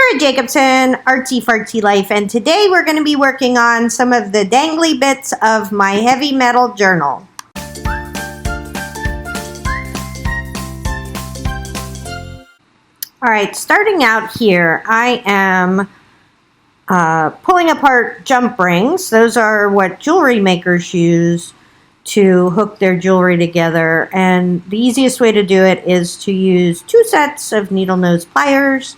Sarah Jacobson, Artsy Fartsy Life, and today we're going to be working on some of the dangly bits of my heavy metal journal. Alright, starting out here, I am pulling apart jump rings. Those are what jewelry makers use to hook their jewelry together, and the easiest way to do it is to use 2 sets of needle nose pliers.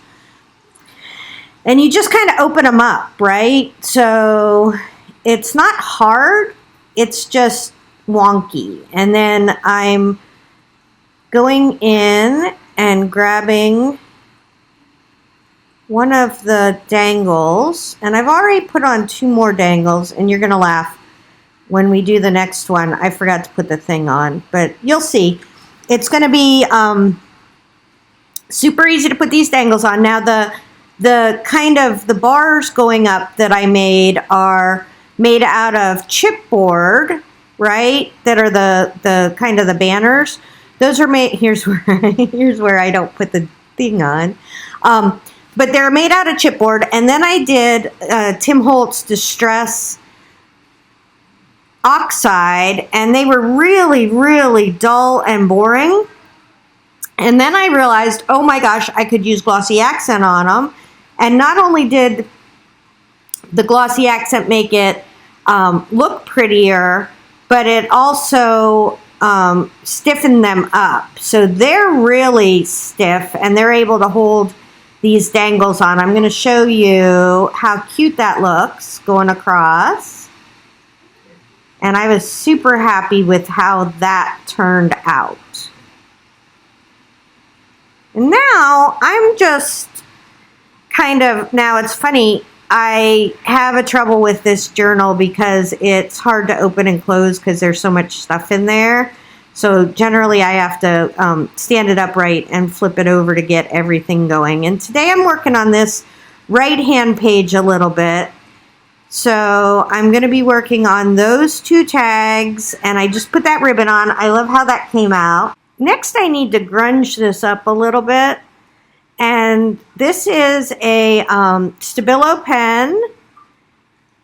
And you just kind of open them up, right? So it's not hard, it's just wonky. And then I'm going in and grabbing one of the dangles. And I've already put on 2 more dangles, and you're going to laugh when we do the next one. I forgot to put the thing on, but you'll see. It's going to be super easy to put these dangles on. Now the kind of the bars going up that I made are made out of chipboard, right? That are the kind of the banners. Those are made, here's where I don't put the thing on. But they're made out of chipboard. And then I did Tim Holtz Distress Oxide, and they were really, really dull and boring. And then I realized, oh my gosh, I could use Glossy Accent on them. And not only did the Glossy Accent make it look prettier, but it also stiffened them up. So they're really stiff, and they're able to hold these dangles on. I'm going to show you how cute that looks going across. And I was super happy with how that turned out. And now I'm just now it's funny, I have a trouble with this journal because it's hard to open and close because there's so much stuff in there. So generally I have to stand it upright and flip it over to get everything going. And today I'm working on this right hand page a little bit. So I'm going to be working on those 2 tags, and I just put that ribbon on. I love how that came out. Next I need to grunge this up a little bit. And this is a Stabilo pen,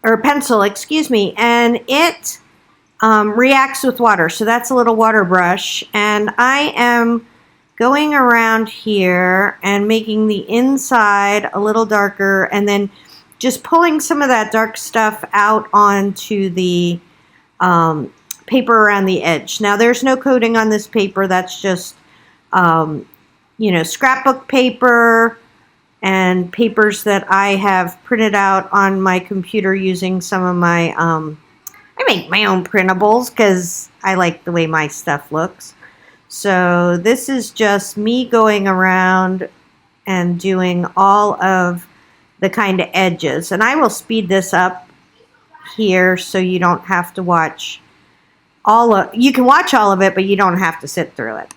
or pencil, excuse me, and it reacts with water. So that's a little water brush. And I am going around here and making the inside a little darker, and then just pulling some of that dark stuff out onto the paper around the edge. Now there's no coating on this paper, that's just scrapbook paper and papers that I have printed out on my computer using some of my, I make my own printables because I like the way my stuff looks. So this is just me going around and doing all of the kind of edges. And I will speed this up here so you don't have to watch you can watch all of it, but you don't have to sit through it.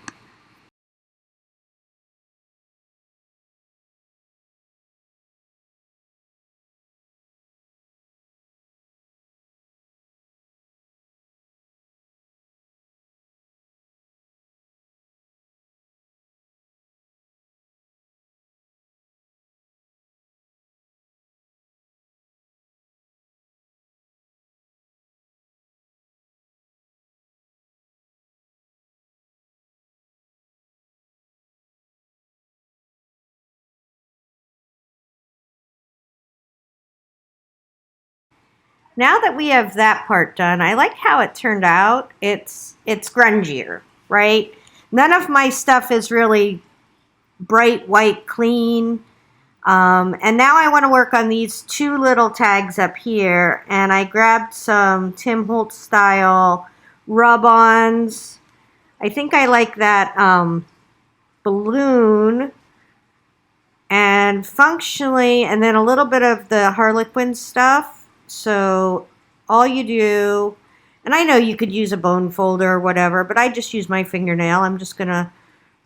Now that we have that part done, I like how it turned out. It's grungier, right? None of my stuff is really bright white clean. And now I want to work on these 2 little tags up here. And I grabbed some Tim Holtz style rub-ons. I think I like that balloon. And functionally, and then a little bit of the Harlequin stuff. So all you do, and I know you could use a bone folder or whatever, but I just use my fingernail. I'm just going to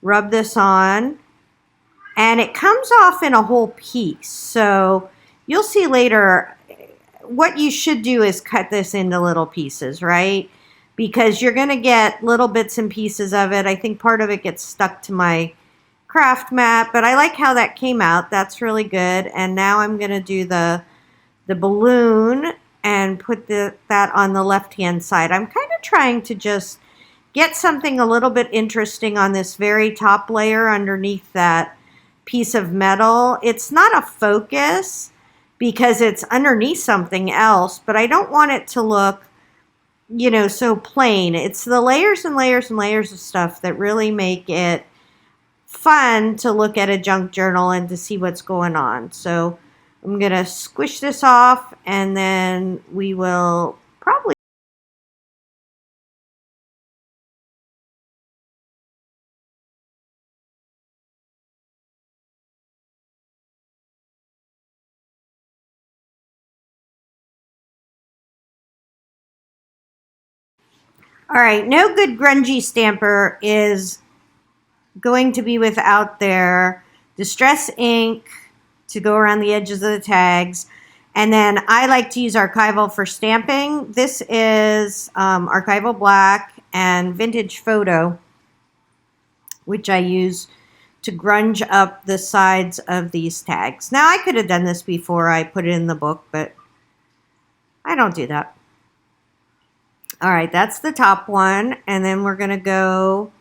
rub this on, and it comes off in a whole piece. So you'll see later, what you should do is cut this into little pieces, right? Because you're going to get little bits and pieces of it. I think part of it gets stuck to my craft mat, but I like how that came out. That's really good. And now I'm going to do the balloon and put that on the left-hand side. I'm kind of trying to just get something a little bit interesting on this very top layer underneath that piece of metal. It's not a focus because it's underneath something else, but I don't want it to look, you know, so plain. It's the layers and layers and layers of stuff that really make it fun to look at a junk journal and to see what's going on. So I'm going to squish this off, and then we will probably... All right, no good grungy stamper is going to be without their distress ink to go around the edges of the tags. And then I like to use archival for stamping. This is archival black and vintage photo, which I use to grunge up the sides of these tags. Now, I could have done this before I put it in the book, but I don't do that. All right, that's the top one. And then we're going to go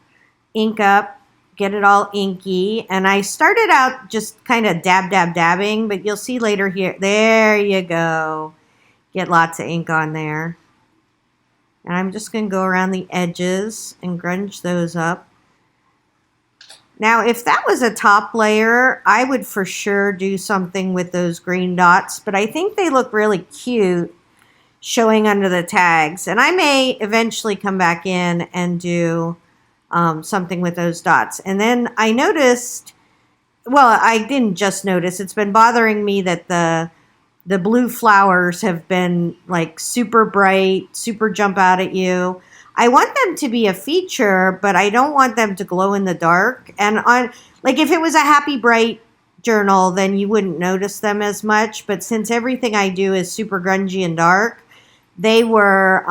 ink up, get it all inky. And I started out just kind of dabbing, but you'll see later here. There you go. Get lots of ink on there. And I'm just going to go around the edges and grunge those up. Now, if that was a top layer, I would for sure do something with those green dots, but I think they look really cute showing under the tags. And I may eventually come back in and do something with those dots. And then I noticed, well, I didn't just notice, it's been bothering me that the blue flowers have been like super bright, super jump out at you. I want them to be a feature, but I don't want them to glow in the dark. And on, like, if it was a happy bright journal, then you wouldn't notice them as much. But since everything I do is super grungy and dark, they were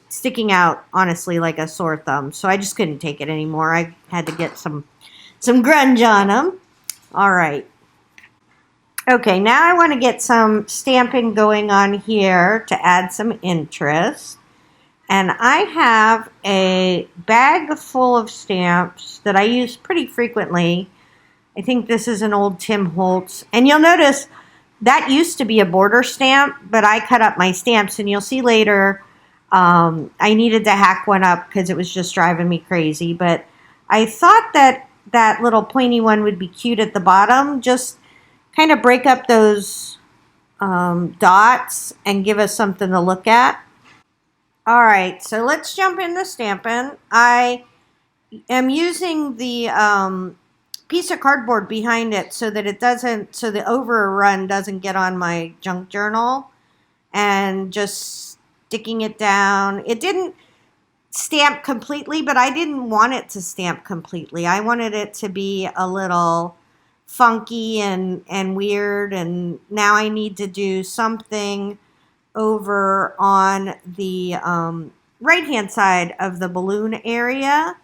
sticking out, honestly, like a sore thumb. So I just couldn't take it anymore. I had to get some grunge on them. All right. Okay, now I want to get some stamping going on here to add some interest. And I have a bag full of stamps that I use pretty frequently. I think this is an old Tim Holtz. And you'll notice that used to be a border stamp, but I cut up my stamps. And you'll see later I needed to hack one up because it was just driving me crazy. But I thought that that little pointy one would be cute at the bottom. Just kind of break up those dots and give us something to look at. All right, so let's jump into stamping. I am using the piece of cardboard behind it so that it doesn't, so the overrun doesn't get on my junk journal, and just sticking it down. It didn't stamp completely, but I didn't want it to stamp completely. I wanted it to be a little funky and weird, and now I need to do something over on the right hand side of the balloon area.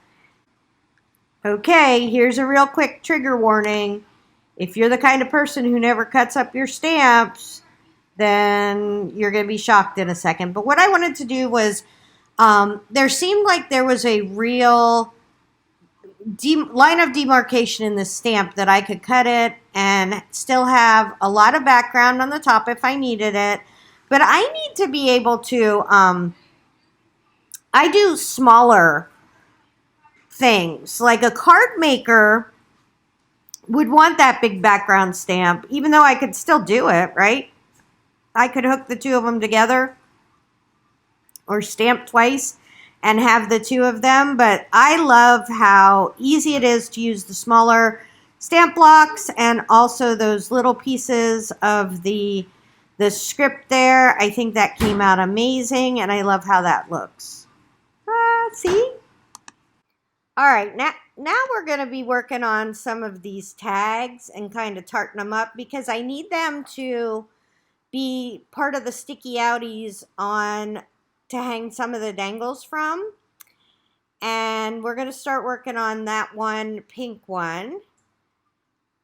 Okay, here's a real quick trigger warning. If you're the kind of person who never cuts up your stamps, then you're going to be shocked in a second. But what I wanted to do was, there seemed like there was a real line of demarcation in this stamp that I could cut it and still have a lot of background on the top if I needed it. But I need to be able to, I do smaller things. Like a card maker would want that big background stamp, even though I could still do it, right? I could hook the two of them together or stamp twice and have the two of them. But I love how easy it is to use the smaller stamp blocks and also those little pieces of the script there. I think that came out amazing, and I love how that looks. See? All right, now we're going to be working on some of these tags and kind of tarting them up because I need them to be part of the sticky outies on to hang some of the dangles from. And we're going to start working on that one pink one.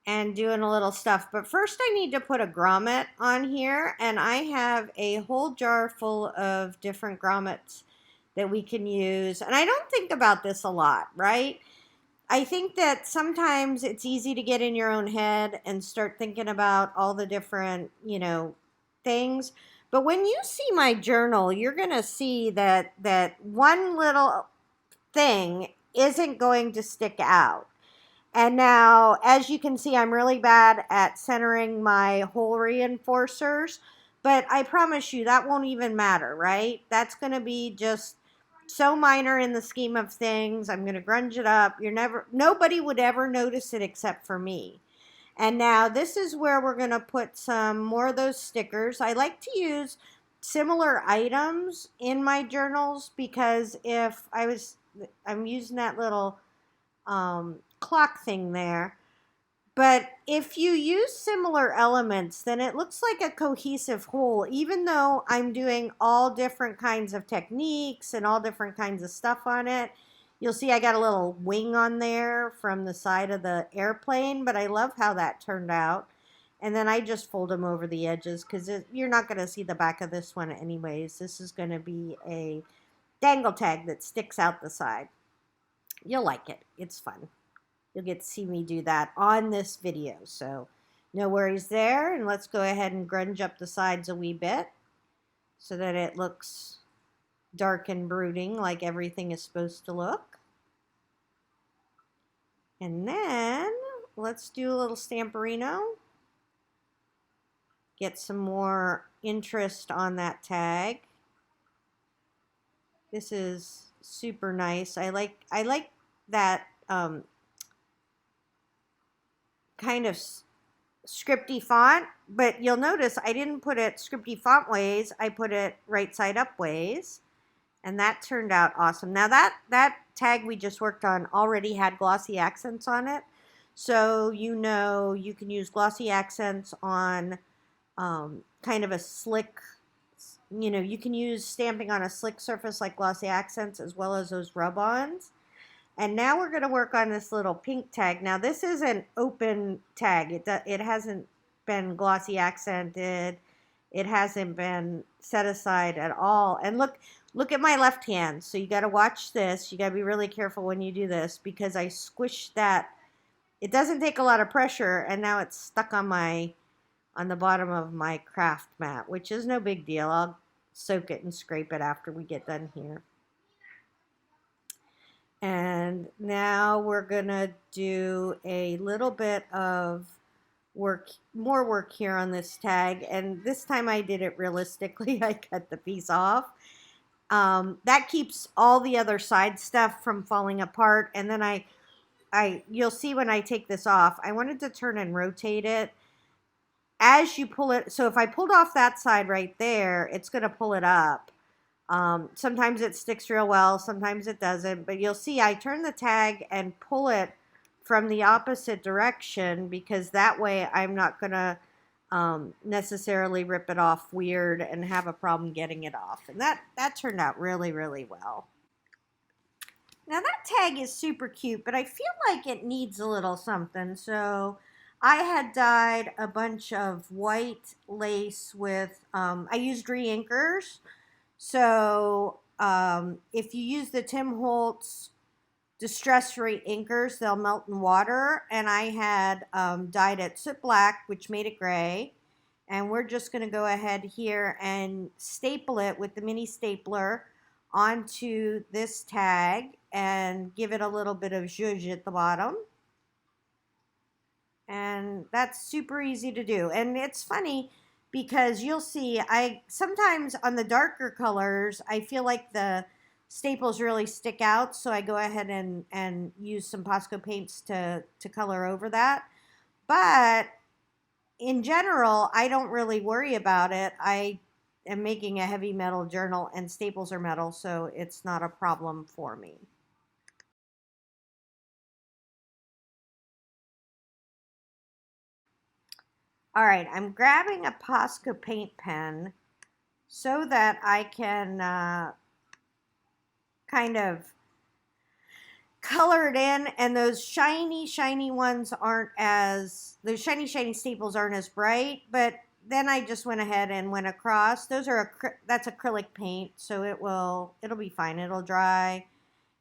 and doing a little stuff. But first I need to put a grommet on here, and I have a whole jar full of different grommets that we can use. And I don't think about this a lot, right? I think that sometimes it's easy to get in your own head and start thinking about all the different, things. But when you see my journal, you're going to see that one little thing isn't going to stick out. And now, as you can see, I'm really bad at centering my hole reinforcers, but I promise you that won't even matter, right? That's going to be just so minor in the scheme of things. I'm going to grunge it up. Nobody would ever notice it except for me. And now this is where we're going to put some more of those stickers. I like to use similar items in my journals because I'm using that little clock thing there. But if you use similar elements, then it looks like a cohesive whole, even though I'm doing all different kinds of techniques and all different kinds of stuff on it. You'll see I got a little wing on there from the side of the airplane, but I love how that turned out. And then I just fold them over the edges because you're not going to see the back of this one anyways. This is going to be a dangle tag that sticks out the side. You'll like it. It's fun. You'll get to see me do that on this video. So no worries there. And let's go ahead and grunge up the sides a wee bit so that it looks dark and brooding like everything is supposed to look. And then let's do a little Stamperino. Get some more interest on that tag. This is super nice. I like that kind of scripty font, but you'll notice I didn't put it scripty font ways. I put it right side up ways, and that turned out awesome. Now that tag we just worked on already had glossy accents on it, so you can use glossy accents on kind of a slick, you can use stamping on a slick surface like glossy accents as well as those rub-ons. And now we're going to work on this little pink tag. Now this is an open tag. It hasn't been glossy accented. It hasn't been set aside at all. And look at my left hand. So you got to watch this. You got to be really careful when you do this because I squished that. It doesn't take a lot of pressure, and now it's stuck on the bottom of my craft mat, which is no big deal. I'll soak it and scrape it after we get done here. And now we're gonna do a little bit of more work here on this tag. And this time I did it realistically. I cut the piece off. That keeps all the other side stuff from falling apart. And then you'll see when I take this off, I wanted to turn and rotate it as you pull it. So if I pulled off that side right there, it's gonna pull it up. Sometimes it sticks real well, sometimes it doesn't, but you'll see I turn the tag and pull it from the opposite direction because that way I'm not going to necessarily rip it off weird and have a problem getting it off. And that turned out really, really well. Now that tag is super cute, but I feel like it needs a little something. So I had dyed a bunch of white lace with, I used re-inkers. So if you use the Tim Holtz Distress re-inkers, they'll melt in water. And I had dyed it soot black, which made it gray. And we're just going to go ahead here and staple it with the mini stapler onto this tag and give it a little bit of zhuzh at the bottom. And that's super easy to do. And it's funny because you'll see I sometimes on the darker colors, I feel like the staples really stick out. So I go ahead and use some Posco paints to color over that. But in general, I don't really worry about it. I am making a heavy metal journal and staples are metal, so it's not a problem for me. All right, I'm grabbing a Posco paint pen so that I can kind of color it in, and those shiny ones aren't as, those shiny staples aren't as bright, but then I just went ahead and went across. That's acrylic paint, so it'll be fine. It'll dry.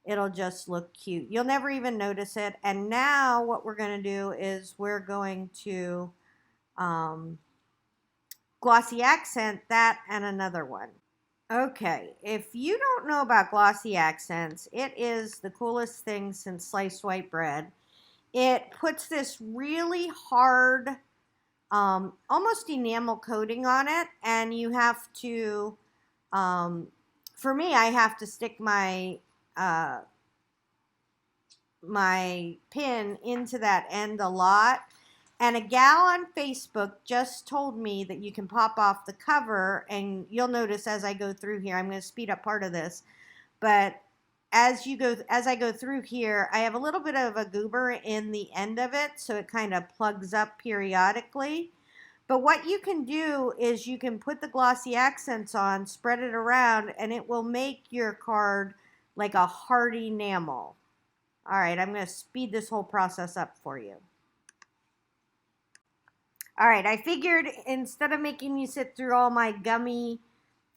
It'll just look cute. You'll never even notice it. And now what we're going to do is we're going to Glossy Accent that and another one. Okay, if you don't know about Glossy Accents, it is the coolest thing since sliced white bread. It puts this really hard, almost enamel coating on it, and you have to, for me, I have to stick my my pin into that end a lot. And a gal on Facebook just told me that you can pop off the cover, and you'll notice as I go through here, I'm going to speed up part of this, but as I go through here, I have a little bit of a goober in the end of it, so it kind of plugs up periodically. But what you can do is you can put the Glossy Accents on, spread it around, and it will make your card like a hard enamel. All right, I'm going to speed this whole process up for you. All right, I figured instead of making you sit through all my gummy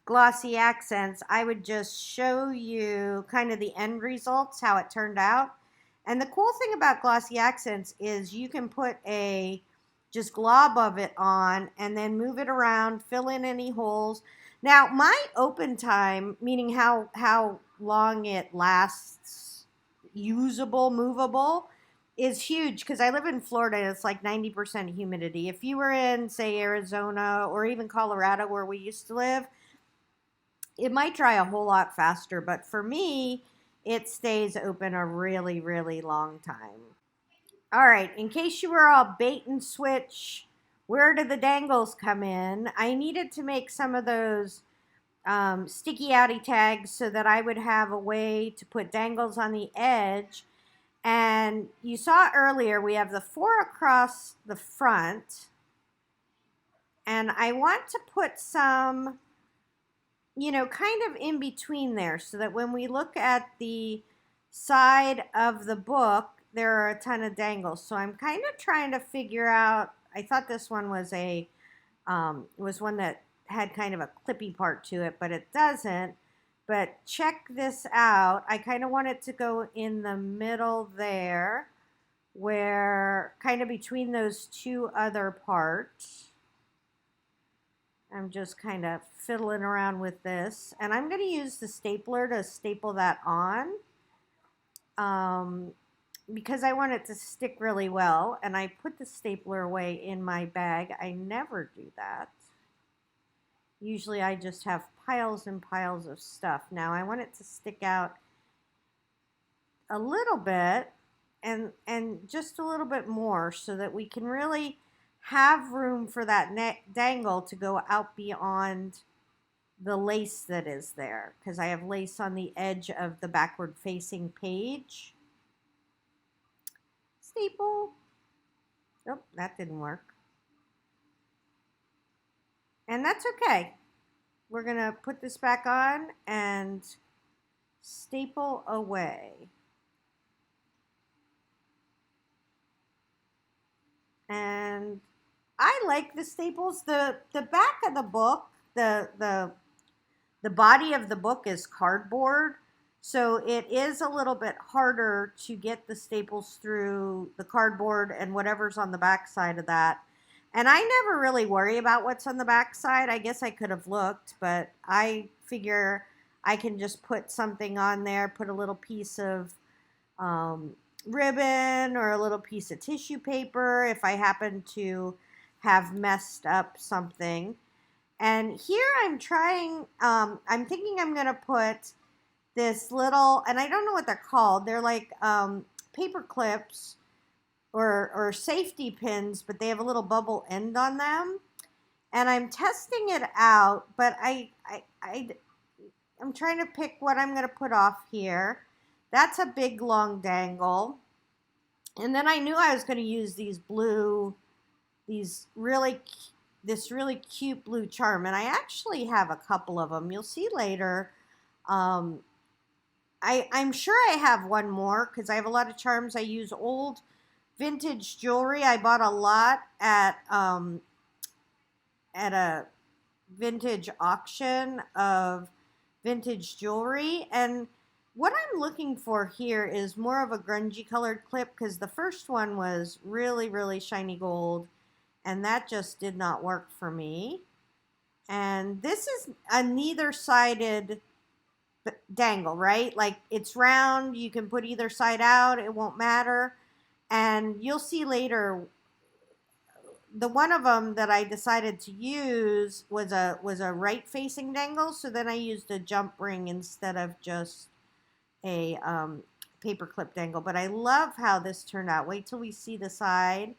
Glossy Accents, I would just show you kind of the end results, how it turned out. And the cool thing about Glossy Accents is you can put a just glob of it on and then move it around, fill in any holes. Now, my open time, meaning how long it lasts, usable, movable, is huge because I live in Florida and it's like 90% humidity. If you were in, say, Arizona or even Colorado where we used to live, it might dry a whole lot faster. But for me, it stays open a really, really long time. All right, in case you were all bait and switch, where do the dangles come in? I needed to make some of those sticky outy tags so that I would have a way to put dangles on the edge. And you saw earlier, we have the 4 across the front. And I want to put some, kind of in between there so that when we look at the side of the book, there are a ton of dangles. So I'm kind of trying to figure out, I thought this one was was one that had kind of a clippy part to it, but it doesn't. But check this out. I kind of want it to go in the middle there, where kind of between those two other parts. I'm just kind of fiddling around with this. And I'm going to use the stapler to staple that on because I want it to stick really well. And I put the stapler away in my bag. I never do that. Usually I just have piles and piles of stuff. Now I want it to stick out a little bit and just a little bit more so that we can really have room for that dangle to go out beyond the lace that is there, because I have lace on the edge of the backward facing page. Staple. Nope, that didn't work. And that's okay. We're going to put this back on and staple away. And I like the staples. The back of the book, the body of the book is cardboard, so it is a little bit harder to get the staples through the cardboard and whatever's on the back side of that. And I never really worry about what's on the back side. I guess I could have looked, but I figure I can just put something on there, put a little piece of ribbon or a little piece of tissue paper if I happen to have messed up something. And here I'm trying, I'm thinking I'm going to put this little, and I don't know what they're called. They're like paper clips or safety pins, but they have a little bubble end on them. And I'm testing it out, but I'm trying to pick what I'm going to put off here. That's a big long dangle. And then I knew I was going to use this really cute blue charm. And I actually have a couple of them. You'll see later. I'm sure I have one more because I have a lot of charms. I use old vintage jewelry. I bought a lot at a vintage auction of vintage jewelry. And what I'm looking for here is more of a grungy colored clip because the first one was really, really shiny gold, and that just did not work for me. And this is a neither sided dangle, right? Like it's round, you can put either side out, it won't matter. And you'll see later the one of them that I decided to use was a right facing dangle, so then I used a jump ring instead of just a paper clip dangle. But I love how this turned out. Wait till we see the side,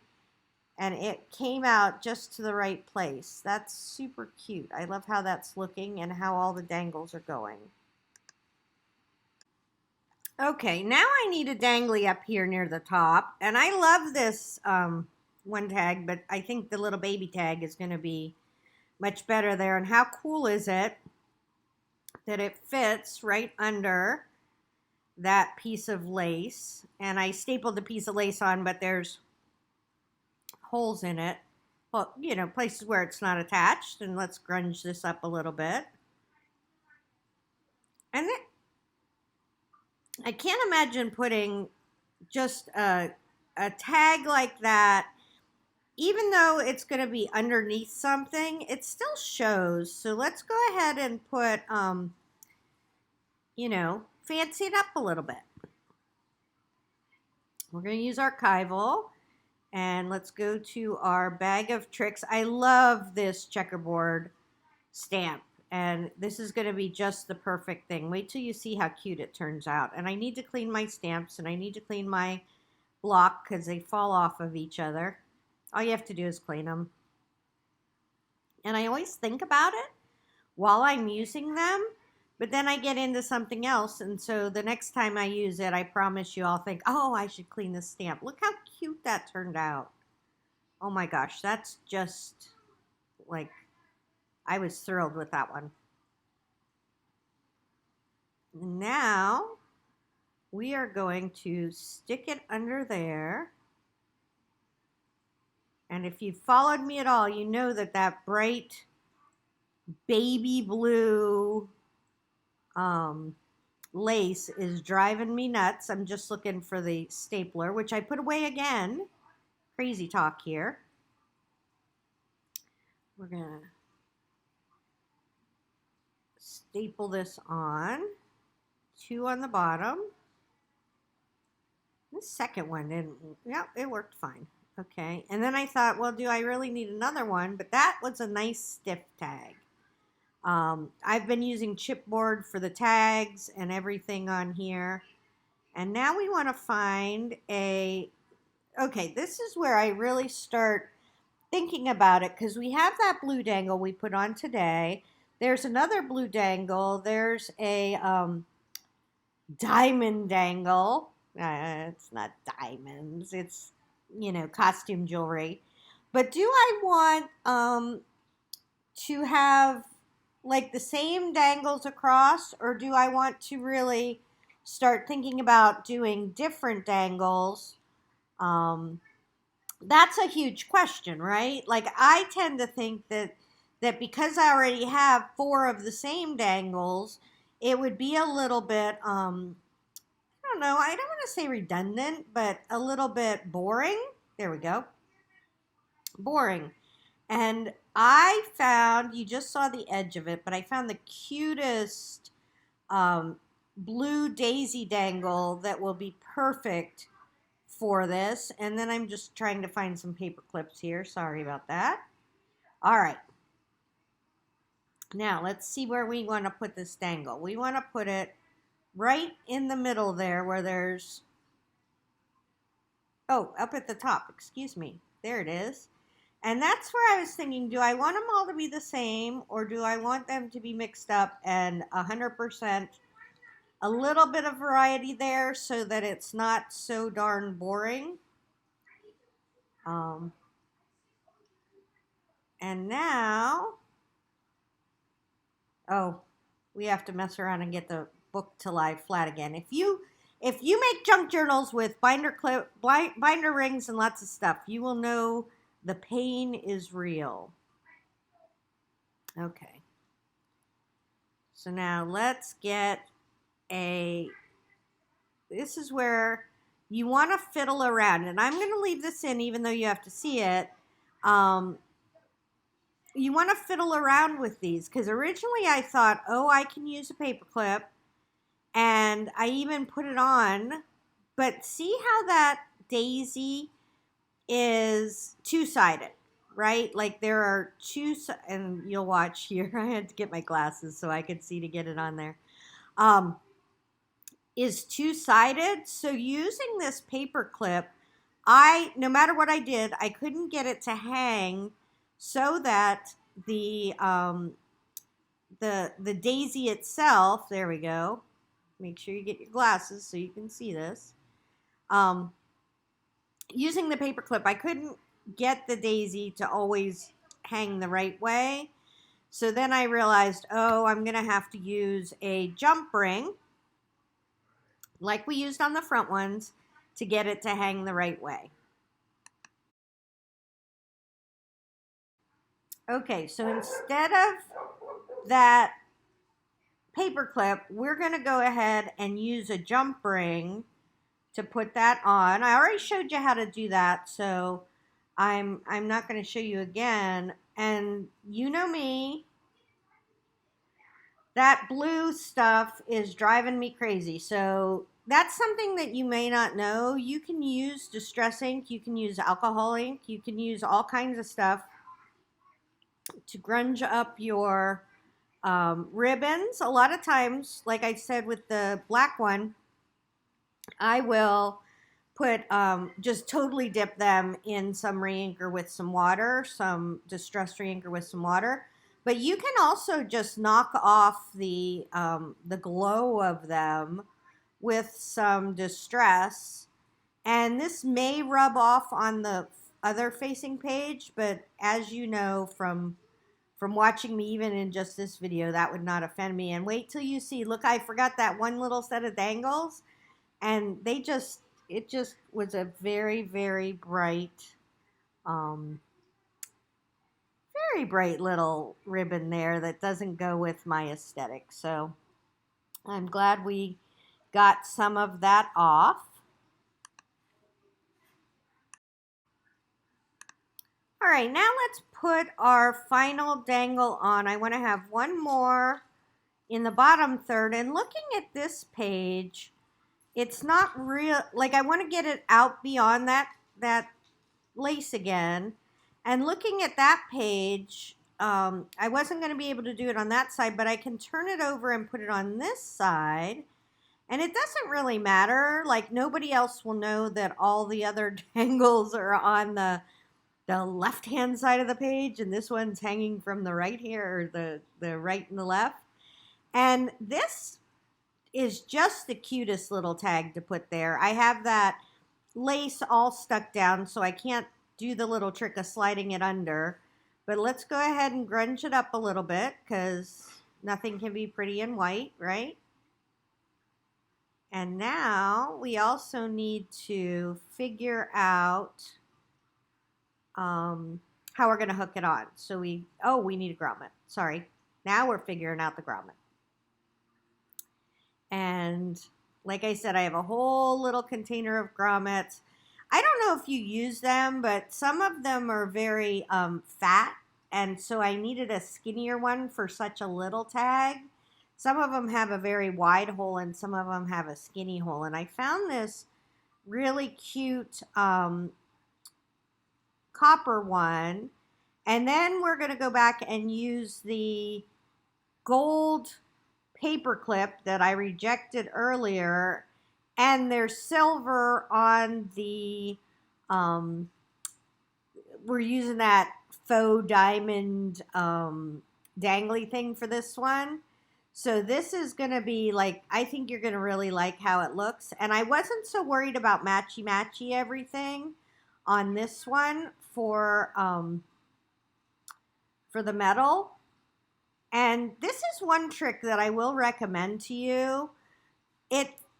and it came out just to the right place. That's super cute. I love how that's looking and how all the dangles are going. Okay, now I need a dangly up here near the top, and I love this one tag, but I think the little baby tag is going to be much better there. And how cool is it that it fits right under that piece of lace? And I stapled the piece of lace on, but there's holes in it. Well, you know, places where it's not attached. And let's grunge this up a little bit. And then I can't imagine putting just a tag like that, even though it's going to be underneath something, it still shows. So let's go ahead and put, you know, fancy it up a little bit. We're going to use archival, and let's go to our bag of tricks. I love this checkerboard stamp, and this is going to be just the perfect thing. Wait till you see how cute it turns out. And I need to clean my stamps, and I need to clean my block because they fall off of each other. All you have to do is clean them. And I always think about it while I'm using them, but then I get into something else. And so the next time I use it, I promise you I'll think, oh, I should clean this stamp. Look how cute that turned out. Oh my gosh, that's just like, I was thrilled with that one. Now we are going to stick it under there. And if you've followed me at all, you know that that bright baby blue lace is driving me nuts. I'm just looking for the stapler, which I put away again. Crazy talk here. We're going to staple this on. 2 on the bottom. The second one didn't, yep, it worked fine. Okay, and then I thought, well, do I really need another one? But that was a nice stiff tag. I've been using chipboard for the tags and everything on here. And now we want to find okay, this is where I really start thinking about it because we have that blue dangle we put on today. There's another blue dangle. There's a diamond dangle. It's not diamonds. It's, you know, costume jewelry. But do I want to have like the same dangles across, or do I want to really start thinking about doing different dangles? That's a huge question, right? Like I tend to think that because I already have 4 of the same dangles, it would be a little bit I don't know, I don't want to say redundant, but a little bit boring. There we go. Boring. And I found, you just saw the edge of it, but I found the cutest blue daisy dangle that will be perfect for this. And then I'm just trying to find some paper clips here. Sorry about that. All right. Now let's see where we want to put this dangle. We want to put it right in the middle there where there's, oh, up at the top, excuse me. There it is. And that's where I was thinking, do I want them all to be the same, or do I want them to be mixed up and 100% a little bit of variety there so that it's not so darn boring? And now, oh, we have to mess around and get the book to lie flat again. If you make junk journals with binder rings and lots of stuff, you will know the pain is real. Okay. So now let's get this is where you want to fiddle around, and I'm going to leave this in even though you have to see it. You want to fiddle around with these, because originally I thought, oh, I can use a paper clip, and I even put it on, but see how that daisy is two-sided, right? Like there are two, and you'll watch here, I had to get my glasses so I could see to get it on there, is two-sided. So using this paper clip, no matter what I did, I couldn't get it to hang so that the daisy itself, there we go. Make sure you get your glasses so you can see this. Using the paper clip, I couldn't get the daisy to always hang the right way. So then I realized, oh, I'm going to have to use a jump ring, like we used on the front ones, to get it to hang the right way. Okay, so instead of that paper clip, we're going to go ahead and use a jump ring to put that on. I already showed you how to do that, so I'm not going to show you again. And you know me, that blue stuff is driving me crazy. So that's something that you may not know. You can use distress ink, you can use alcohol ink, you can use all kinds of stuff to grunge up your ribbons. A lot of times, like I said with the black one, I will put, just totally dip them in some reinker with some water, some distress reinker with some water. But you can also just knock off the glow of them with some distress. And this may rub off on the other facing page, but as you know from watching me even in just this video, that would not offend me. And wait till you see, look, I forgot that one little set of dangles, and it just was a very, very bright, very bright little ribbon there that doesn't go with my aesthetic. So I'm glad we got some of that off. All right, now let's put our final dangle on. I want to have one more in the bottom third. And looking at this page, it's not real, like I want to get it out beyond that lace again. And looking at that page, I wasn't going to be able to do it on that side, but I can turn it over and put it on this side. And it doesn't really matter. Like nobody else will know that all the other dangles are on the left-hand side of the page, and this one's hanging from the right here, or the right and the left. And this is just the cutest little tag to put there. I have that lace all stuck down, so I can't do the little trick of sliding it under. But let's go ahead and grunge it up a little bit, because nothing can be pretty in white, right? And now we also need to figure out how we're going to hook it on. So we need a grommet. Sorry. Now we're figuring out the grommet. And like I said, I have a whole little container of grommets. I don't know if you use them, but some of them are very fat. And so I needed a skinnier one for such a little tag. Some of them have a very wide hole and some of them have a skinny hole. And I found this really cute copper one, and then we're going to go back and use the gold paper clip that I rejected earlier, and there's silver on the we're using that faux diamond dangly thing for this one. So this is going to be like, I think you're going to really like how it looks. And I wasn't so worried about matchy everything on this one for the metal. And this is one trick that I will recommend to you.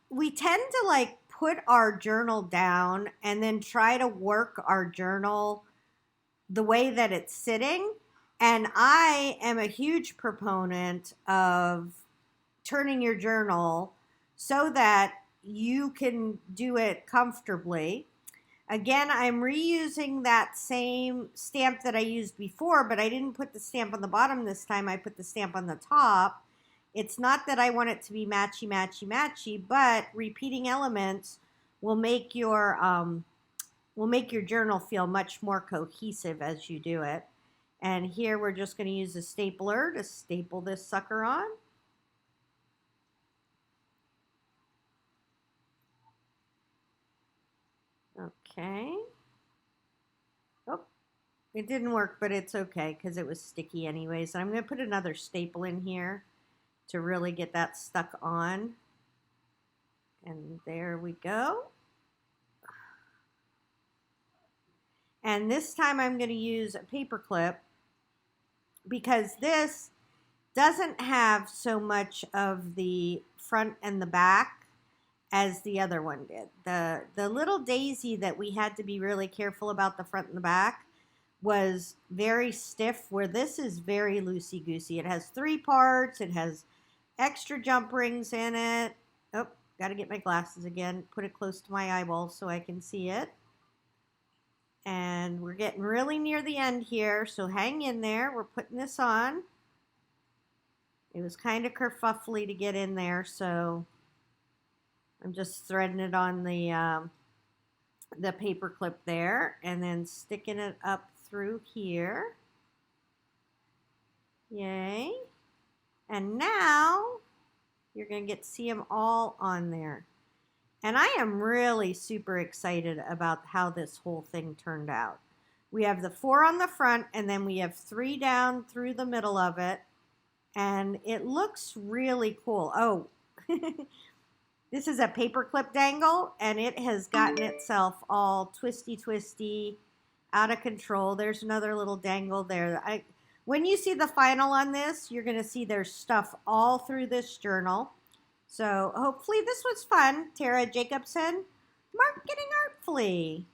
we tend to like put our journal down and then try to work our journal the way that it's sitting. And I am a huge proponent of turning your journal so that you can do it comfortably. Again, I'm reusing that same stamp that I used before, but I didn't put the stamp on the bottom this time. I put the stamp on the top. It's not that I want it to be matchy, matchy, matchy, but repeating elements will make your journal feel much more cohesive as you do it. And here we're just going to use a stapler to staple this sucker on. Okay. Oh, it didn't work, but it's okay because it was sticky anyways. I'm going to put another staple in here to really get that stuck on. And there we go. And this time I'm going to use a paper clip because this doesn't have so much of the front and the back as the other one did. The little daisy that we had to be really careful about the front and the back was very stiff, where this is very loosey-goosey. It has 3 parts. It has extra jump rings in it. Oh, got to get my glasses again. Put it close to my eyeball so I can see it. And we're getting really near the end here, so hang in there. We're putting this on. It was kind of kerfuffly to get in there, so I'm just threading it on the paper clip there and then sticking it up through here. Yay. And now you're going to get to see them all on there. And I am really super excited about how this whole thing turned out. We have the 4 on the front, and then we have 3 down through the middle of it. And it looks really cool. Oh, this is a paperclip dangle, and it has gotten itself all twisty, out of control. There's another little dangle there. When you see the final on this, you're going to see there's stuff all through this journal. So hopefully this was fun. Tara Jacobson, marketing artfully.